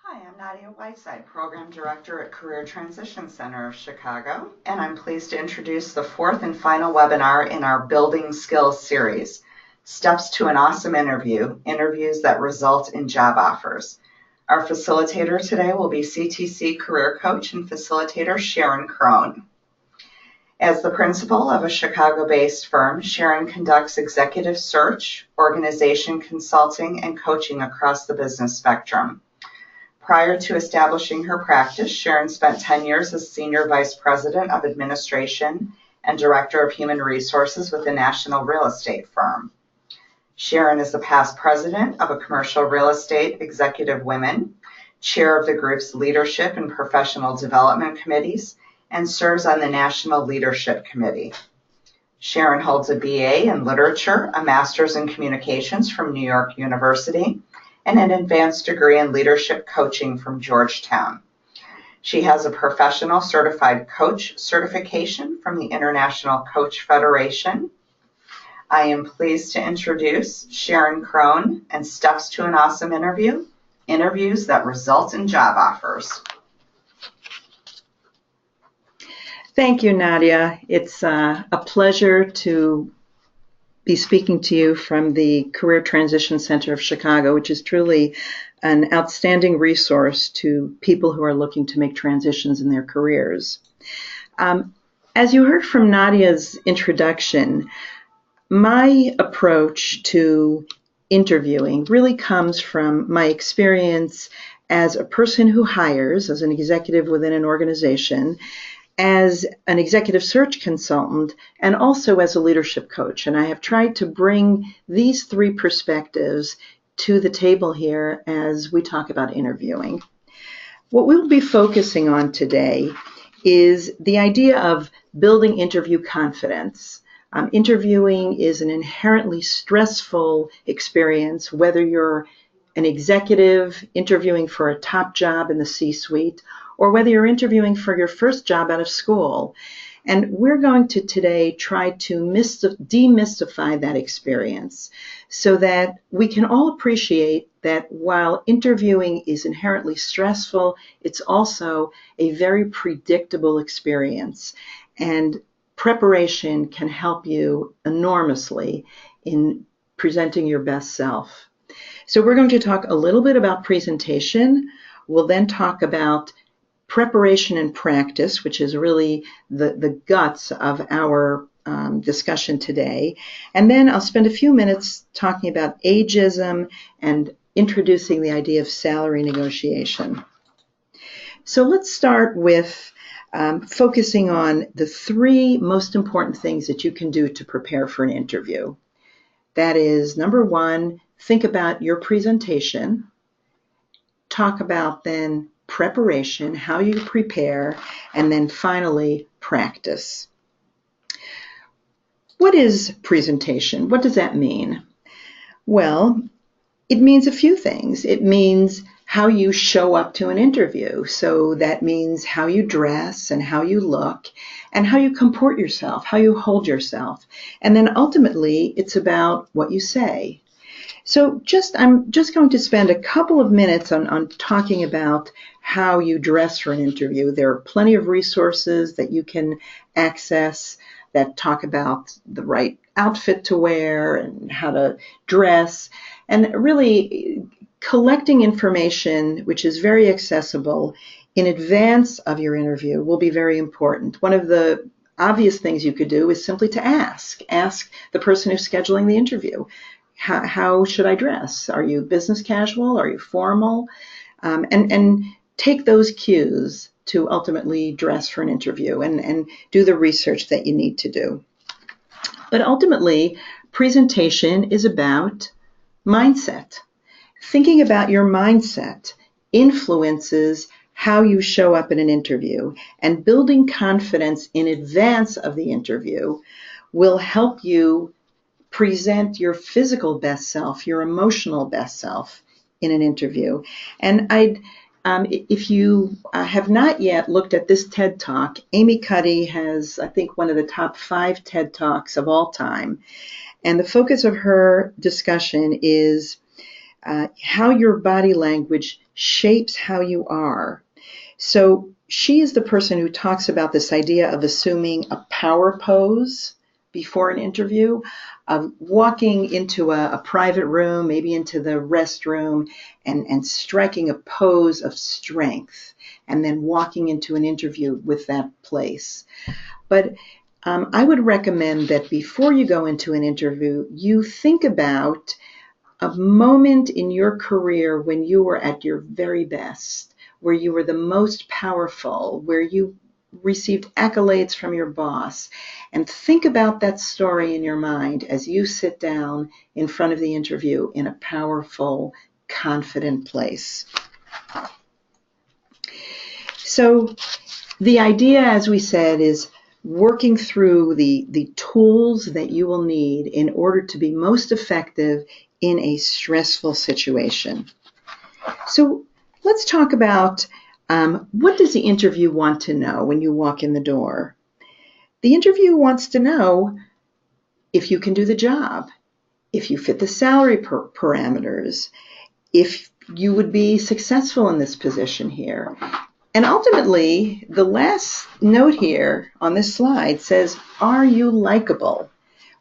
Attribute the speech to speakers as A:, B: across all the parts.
A: Hi, I'm Nadia Whiteside, Program Director at Career Transition Center of Chicago, and I'm pleased to introduce the fourth and final webinar in our Building Skills series, Steps to an Awesome Interview, Interviews that Result in Job Offers. Our facilitator today will be CTC Career Coach and Facilitator Sharon Crone. As the principal of a Chicago-based firm, Sharon conducts executive search, organization consulting, and coaching across the business spectrum. Prior to establishing her practice, Sharon spent 10 years as Senior Vice President of Administration and Director of Human Resources with a national real estate firm. Sharon is the past president of a commercial real estate executive women, chair of the group's leadership and professional development committees, and serves on the National Leadership Committee. Sharon holds a BA in Literature, a Master's in Communications from New York University, and an advanced degree in leadership coaching from Georgetown. She has a professional certified coach certification from the International Coach Federation. I am pleased to introduce Sharon Crone and Steps to an Awesome Interview, Interviews that Result in Job Offers.
B: Thank you, Nadia. It's a pleasure to be speaking to you from the Career Transition Center of Chicago, which is truly an outstanding resource to people who are looking to make transitions in their careers. As you heard from Nadia's introduction, my approach to interviewing really comes from my experience as a person who hires, as an executive within an organization, as an executive search consultant, and also as a leadership coach. And I have tried to bring these three perspectives to the table here as we talk about interviewing. What we'll be focusing on today is the idea of building interview confidence. Interviewing is an inherently stressful experience, whether you're an executive interviewing for a top job in the C-suite, or whether you're interviewing for your first job out of school. And we're going to today try to demystify that experience so that we can all appreciate that while interviewing is inherently stressful, it's also a very predictable experience. And preparation can help you enormously in presenting your best self. So we're going to talk a little bit about presentation. We'll then talk about preparation and practice, which is really the guts of our discussion today. And then I'll spend a few minutes talking about ageism and introducing the idea of salary negotiation. So let's start with focusing on the three most important things that you can do to prepare for an interview. That is, number one, think about your presentation. Talk about then preparation, how you prepare, and then finally practice. What is presentation? What does that mean? Well, it means a few things. It means how you show up to an interview. So that means how you dress and how you look and how you comport yourself, how you hold yourself. And then ultimately, it's about what you say. So I'm just going to spend a couple of minutes on talking about how you dress for an interview. There are plenty of resources that you can access that talk about the right outfit to wear and how to dress, and really collecting information which is very accessible in advance of your interview will be very important. One of the obvious things you could do is simply to ask the person who's scheduling the interview. How should I dress? Are you business casual? Are you formal? And take those cues to ultimately dress for an interview and do the research that you need to do. But ultimately, presentation is about mindset. Thinking about your mindset influences how you show up in an interview, and building confidence in advance of the interview will help you present your physical best self, your emotional best self in an interview. And if you have not yet looked at this TED Talk, Amy Cuddy has, I think, one of the top 5 TED Talks of all time. And the focus of her discussion is how your body language shapes how you are. So she is the person who talks about this idea of assuming a power pose before an interview, of walking into a private room, maybe into the restroom, and striking a pose of strength, and then walking into an interview with that place. But I would recommend that before you go into an interview, you think about a moment in your career when you were at your very best, where you were the most powerful, where you received accolades from your boss, and think about that story in your mind as you sit down in front of the interview in a powerful, confident place. So the idea, as we said, is working through the tools that you will need in order to be most effective in a stressful situation. So let's talk about what does the interview want to know when you walk in the door? The interview wants to know if you can do the job, if you fit the salary parameters, if you would be successful in this position here. And ultimately, the last note here on this slide says, are you likable?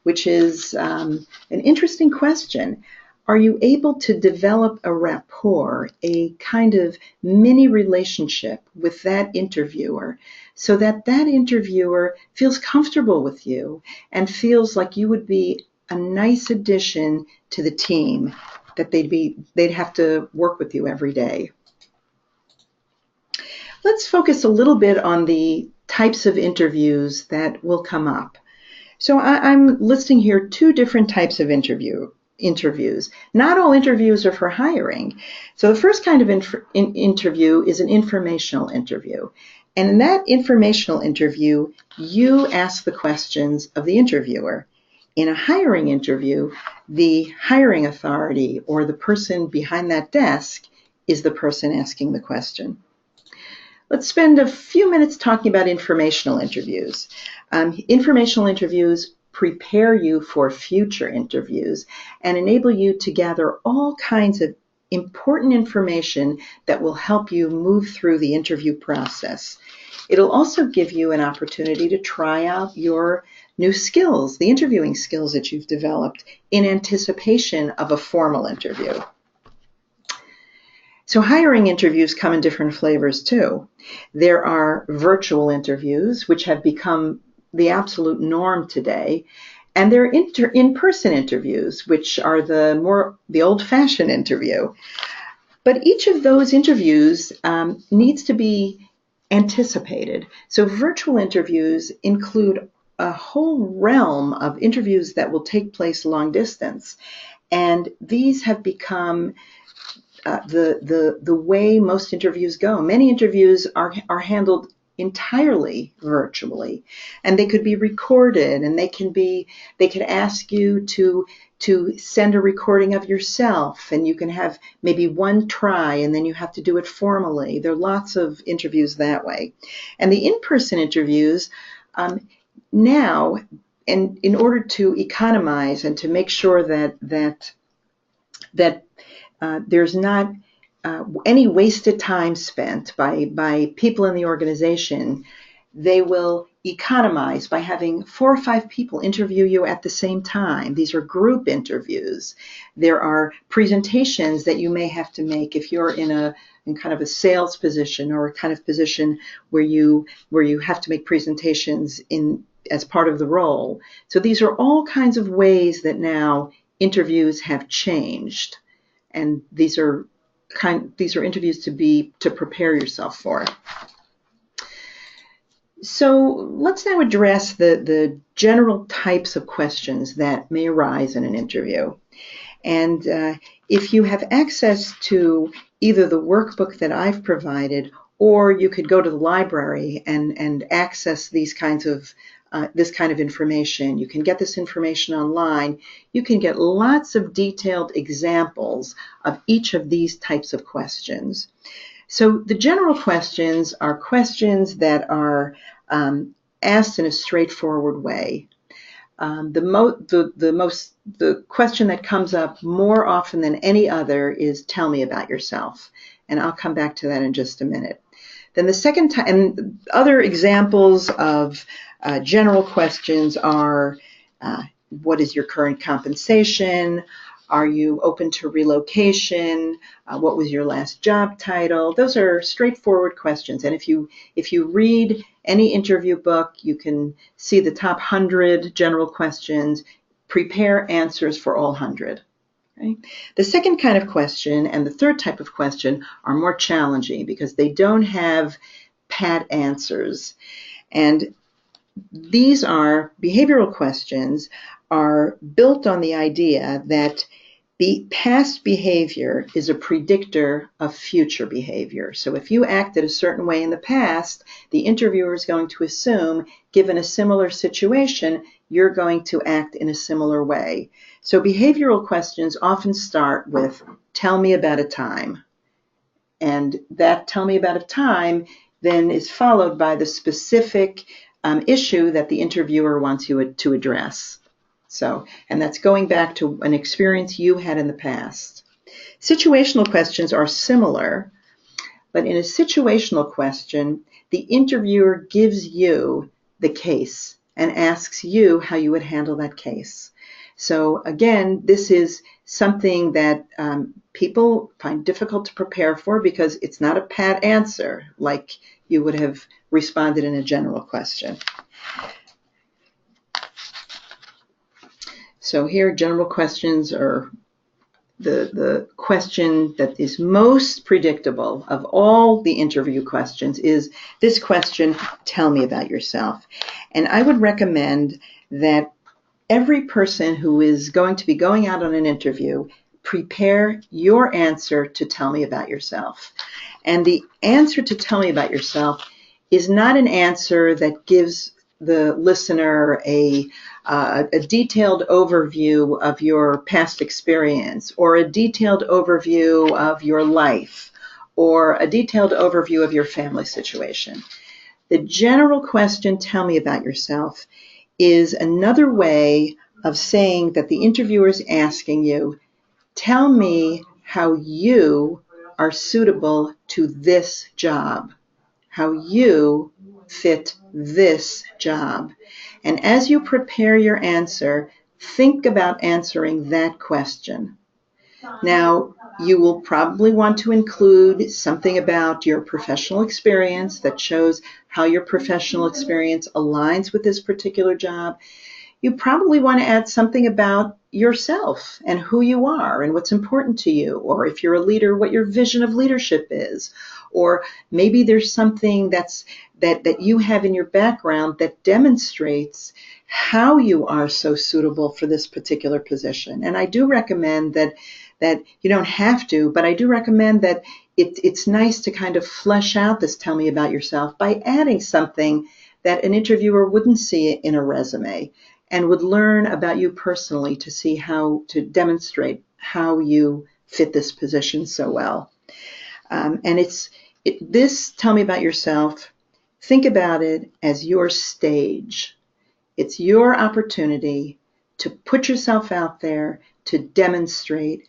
B: Which is an interesting question. Are you able to develop a rapport, a kind of mini relationship with that interviewer, so that that interviewer feels comfortable with you and feels like you would be a nice addition to the team, that they'd have to work with you every day? Let's focus a little bit on the types of interviews that will come up. So I'm listing here two different types of interviews. Not all interviews are for hiring. So the first kind of interview is an informational interview. And in that informational interview, you ask the questions of the interviewer. In a hiring interview, the hiring authority or the person behind that desk is the person asking the question. Let's spend a few minutes talking about informational interviews. Informational interviews prepare you for future interviews and enable you to gather all kinds of important information that will help you move through the interview process. It'll also give you an opportunity to try out your new skills, the interviewing skills that you've developed in anticipation of a formal interview. So hiring interviews come in different flavors too. There are virtual interviews, which have become the absolute norm today, and there are in-person interviews, which are the old-fashioned interview. But each of those interviews needs to be anticipated. So virtual interviews include a whole realm of interviews that will take place long distance, and these have become the way most interviews go. Many interviews are handled entirely virtually, and they could be recorded, and they could ask you to send a recording of yourself, and you can have maybe one try, and then you have to do it formally. There are lots of interviews that way. And the in-person interviews now, and in order to economize and to make sure that there's not any wasted time spent by people in the organization, they will economize by having 4 or 5 people interview you at the same time. These are group interviews. There are presentations that you may have to make if you're in kind of a sales position, or a kind of position where you have to make presentations as part of the role. So these are all kinds of ways that now interviews have changed. And these are interviews to prepare yourself for. So let's now address the general types of questions that may arise in an interview. And if you have access to either the workbook that I've provided, or you could go to the library and access this kind of information. You can get this information online. You can get lots of detailed examples of each of these types of questions. So the general questions are questions that are asked in a straightforward way. the question that comes up more often than any other is tell me about yourself. And I'll come back to that in just a minute. Then the second time, and other examples of general questions are, what is your current compensation? Are you open to relocation? What was your last job title? Those are straightforward questions. And if you read any interview book, you can see the top 100 general questions. Prepare answers for all 100. Right? The second kind of question and the third type of question are more challenging because they don't have pat answers. And these behavioral questions are built on the idea that past behavior is a predictor of future behavior. So if you acted a certain way in the past, the interviewer is going to assume, given a similar situation, you're going to act in a similar way. So behavioral questions often start with, tell me about a time. And that tell me about a time then is followed by the specific issue that the interviewer wants you to address. And that's going back to an experience you had in the past. Situational questions are similar, but in a situational question, the interviewer gives you the case and asks you how you would handle that case. So again, this is something that people find difficult to prepare for because it's not a pat answer like you would have responded in a general question. So here, general questions are the question that is most predictable of all the interview questions is this question, tell me about yourself. And I would recommend that every person who is going to be going out on an interview, prepare your answer to tell me about yourself. And the answer to tell me about yourself is not an answer that gives the listener a detailed overview of your past experience or a detailed overview of your life or a detailed overview of your family situation. The general question, tell me about yourself, is another way of saying that the interviewer is asking you, tell me how you are suitable to this job, how you fit this job. And as you prepare your answer, think about answering that question. Now, you will probably want to include something about your professional experience that shows how your professional experience aligns with this particular job. You probably want to add something about yourself and who you are and what's important to you, or if you're a leader, what your vision of leadership is. Or maybe there's something that you have in your background that demonstrates how you are so suitable for this particular position. And I do recommend that you don't have to, but I do recommend that it's nice to kind of flesh out this tell me about yourself by adding something that an interviewer wouldn't see in a resume and would learn about you personally to see how to demonstrate how you fit this position so well. And this tell me about yourself, think about it as your stage. It's your opportunity to put yourself out there, to demonstrate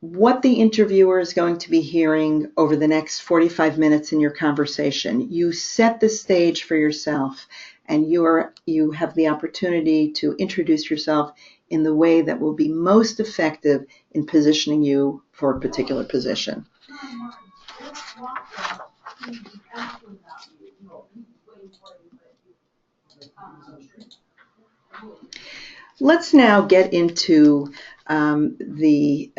B: what the interviewer is going to be hearing over the next 45 minutes in your conversation. You set the stage for yourself, and you have the opportunity to introduce yourself in the way that will be most effective in positioning you for a particular position. Let's now get into the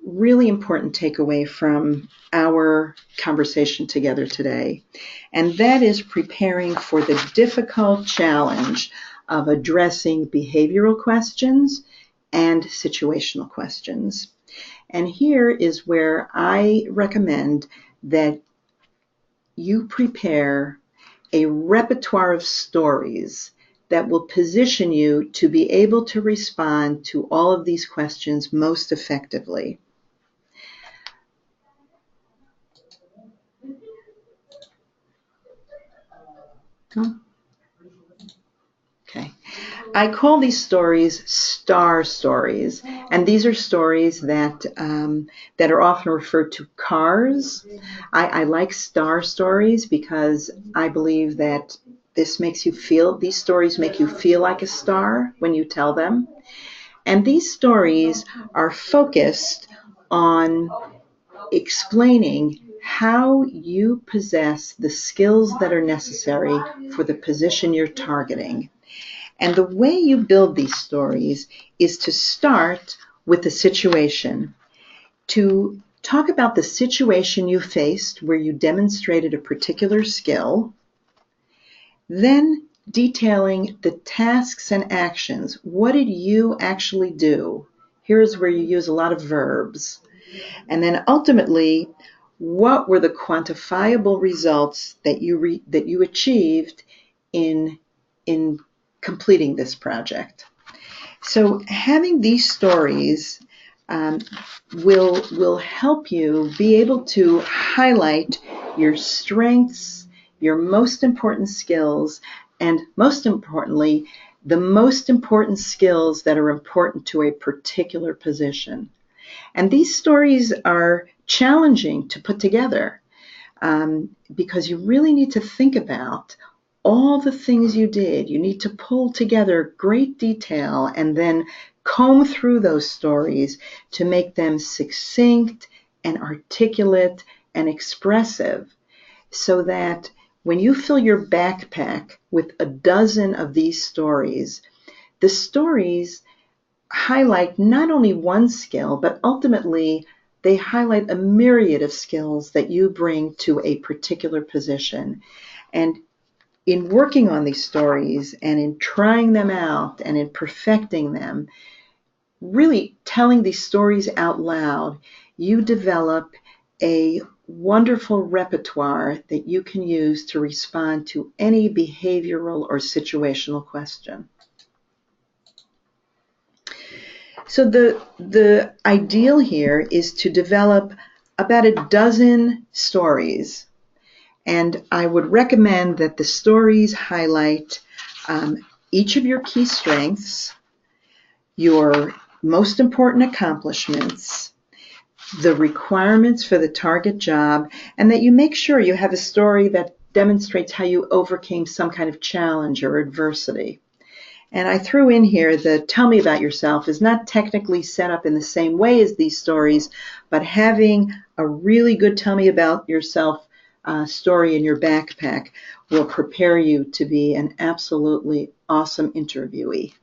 B: really important takeaway from our conversation together today, and that is preparing for the difficult challenge of addressing behavioral questions and situational questions. And here is where I recommend that you prepare a repertoire of stories that will position you to be able to respond to all of these questions most effectively. Okay. I call these stories star stories, and these are stories that that are often referred to cars. I like star stories because I believe that these stories make you feel like a star when you tell them. And these stories are focused on explaining how you possess the skills that are necessary for the position you're targeting. And the way you build these stories is to start with the situation, to talk about the situation you faced where you demonstrated a particular skill, then detailing the tasks and actions. What did you actually do? Here's where you use a lot of verbs. And then ultimately, what were the quantifiable results that you achieved in completing this project? So having these stories will help you be able to highlight your strengths, your most important skills, and most importantly, the most important skills that are important to a particular position. And these stories are challenging to put together because you really need to think about all the things you did. You need to pull together great detail and then comb through those stories to make them succinct and articulate and expressive so that when you fill your backpack with a dozen of these stories, the stories highlight not only one skill, but ultimately they highlight a myriad of skills that you bring to a particular position. And in working on these stories and in trying them out and in perfecting them, really telling these stories out loud, you develop a wonderful repertoire that you can use to respond to any behavioral or situational question. So the ideal here is to develop about a dozen stories. And I would recommend that the stories highlight each of your key strengths, your most important accomplishments, the requirements for the target job, and that you make sure you have a story that demonstrates how you overcame some kind of challenge or adversity. And I threw in here the tell me about yourself is not technically set up in the same way as these stories, but having a really good tell me about yourself story in your backpack will prepare you to be an absolutely awesome interviewee.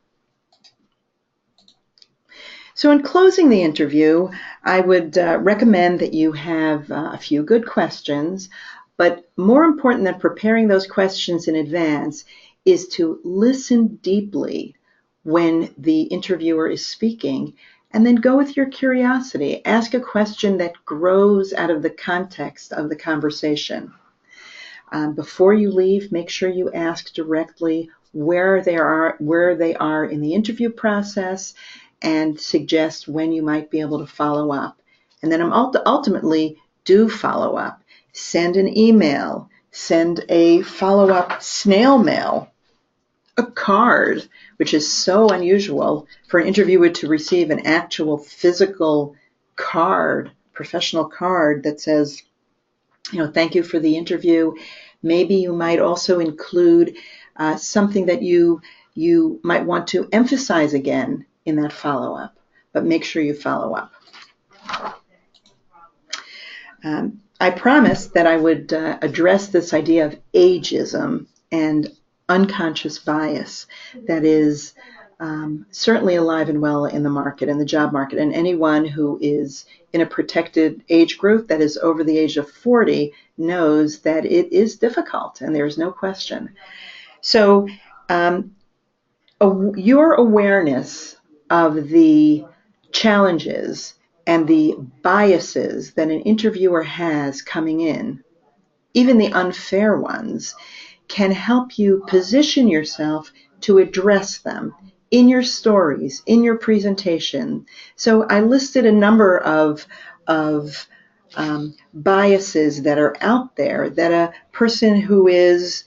B: So in closing the interview, I would recommend that you have a few good questions, but more important than preparing those questions in advance is to listen deeply when the interviewer is speaking, and then go with your curiosity. Ask a question that grows out of the context of the conversation. Before you leave, make sure you ask directly where they are in the interview process and suggest when you might be able to follow up. And then ultimately do follow up. Send an email, send a follow-up snail mail, a card, which is so unusual for an interviewer to receive an actual physical card, professional card that says, thank you for the interview. Maybe you might also include something that you might want to emphasize again in that follow-up, but make sure you follow up. I promised that I would address this idea of ageism and unconscious bias that is certainly alive and well in the market, in the job market, and anyone who is in a protected age group that is over the age of 40 knows that it is difficult, and there's no question. So your awareness of the challenges and the biases that an interviewer has coming in, even the unfair ones, can help you position yourself to address them in your stories, in your presentation. So I listed a number of biases that are out there that a person who is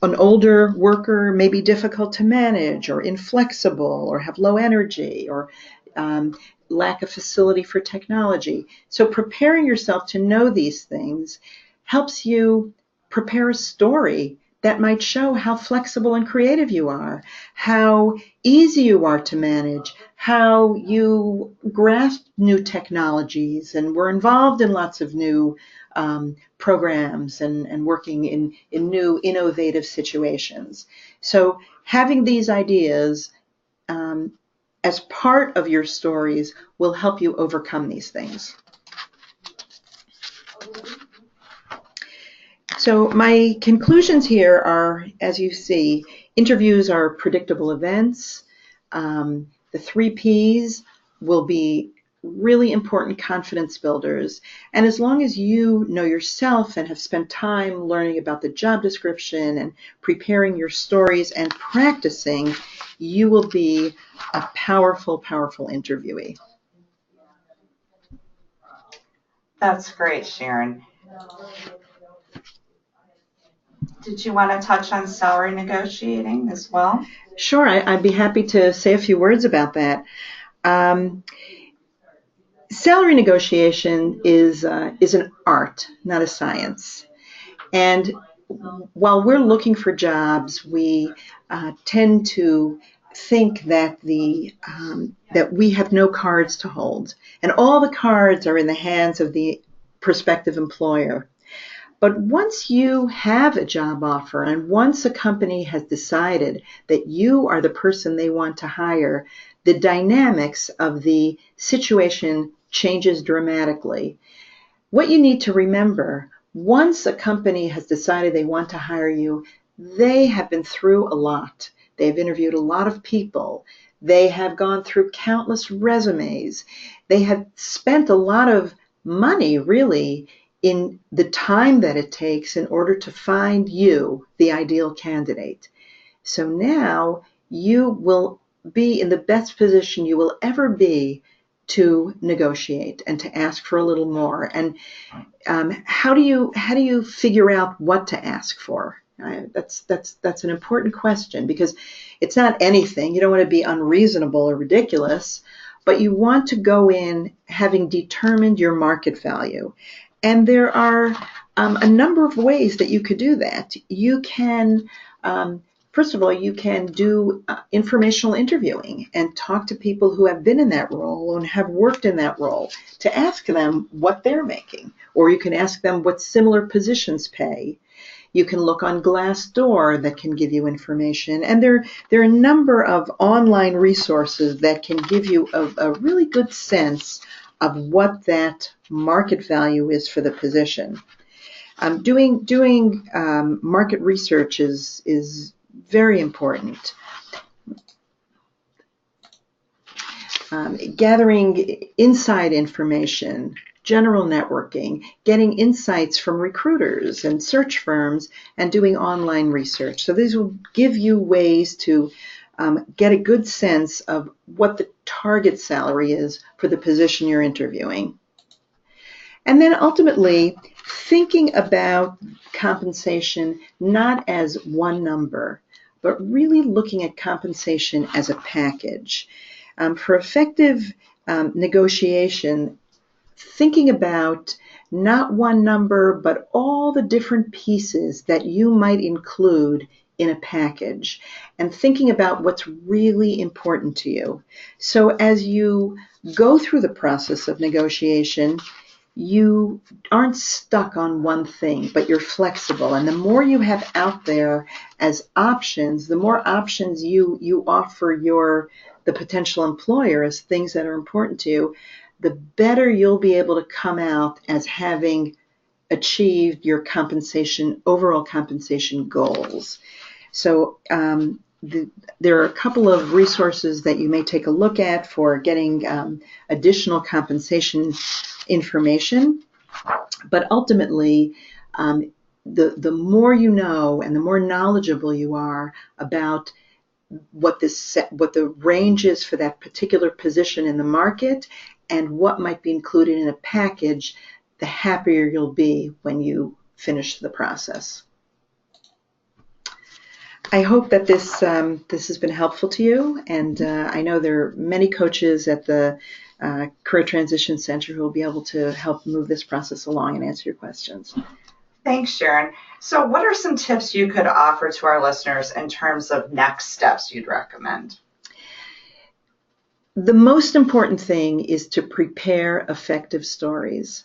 B: an older worker may be difficult to manage or inflexible or have low energy or lack of facility for technology. So preparing yourself to know these things helps you prepare a story that might show how flexible and creative you are, how easy you are to manage, how you grasp new technologies and were involved in lots of new programs and working in new innovative situations. So having these ideas as part of your stories will help you overcome these things. So my conclusions here are, as you see, interviews are predictable events. The 3 Ps will be really important confidence builders. And as long as you know yourself and have spent time learning about the job description and preparing your stories and practicing, you will be a powerful, powerful interviewee.
A: That's great, Sharon. Did you want to touch on salary negotiating as well?
B: Sure, I'd be happy to say a few words about that. Salary negotiation is an art, not a science. And while we're looking for jobs, we tend to think that that we have no cards to hold, and all the cards are in the hands of the prospective employer. But once you have a job offer and once a company has decided that you are the person they want to hire, the dynamics of the situation changes dramatically. What you need to remember, once a company has decided they want to hire you, they have been through a lot. They've interviewed a lot of people. They have gone through countless resumes. They have spent a lot of money, really, in the time that it takes in order to find you the ideal candidate. So now you will be in the best position you will ever be to negotiate and to ask for a little more. And how do you figure out what to ask for? That's an important question, because it's not anything. You don't want to be unreasonable or ridiculous, but you want to go in having determined your market value. And there are a number of ways that you could do that. You can, first of all, you can do informational interviewing and talk to people who have been in that role and have worked in that role to ask them what they're making. Or you can ask them what similar positions pay. You can look on Glassdoor that can give you information. And there are a number of online resources that can give you a really good sense of what that market value is for the position. Doing market research is very important. Gathering inside information, general networking, getting insights from recruiters and search firms, and doing online research. So these will give you ways to get a good sense of what the target salary is for the position you're interviewing. And then ultimately, thinking about compensation not as one number, but really looking at compensation as a package. For effective negotiation, thinking about not one number, but all the different pieces that you might include in a package, and thinking about what's really important to you. So as you go through the process of negotiation, you aren't stuck on one thing, but you're flexible. And the more you have out there as options, the more options you offer the potential employer as things that are important to you, the better you'll be able to come out as having achieved your overall compensation goals. So there are a couple of resources that you may take a look at for getting additional compensation information, but ultimately, the more you know and the more knowledgeable you are about what the range is for that particular position in the market and what might be included in a package, the happier you'll be when you finish the process. I hope that this has been helpful to you, and I know there are many coaches at the Career Transition Center who will be able to help move this process along and answer your questions.
A: Thanks, Sharon. So what are some tips you could offer to our listeners in terms of next steps you'd recommend?
B: The most important thing is to prepare effective stories.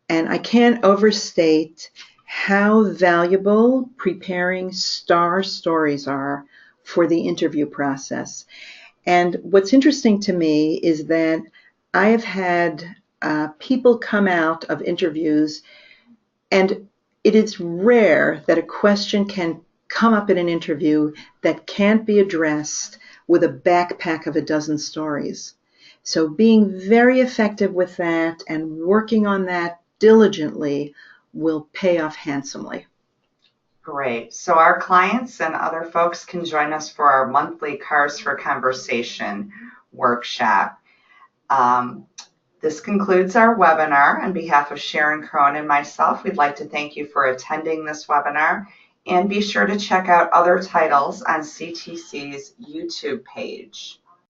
B: And I can't overstate how valuable preparing star stories are for the interview process. And what's interesting to me is that I have had people come out of interviews, and it is rare that a question can come up in an interview that can't be addressed with a backpack of a dozen stories. So being very effective with that and working on that diligently will pay off handsomely.
A: Great. So our clients and other folks can join us for our monthly Cars for Conversation workshop. This concludes our webinar. On behalf of Sharon Crone and myself, we'd like to thank you for attending this webinar, and be sure to check out other titles on CTC's YouTube page.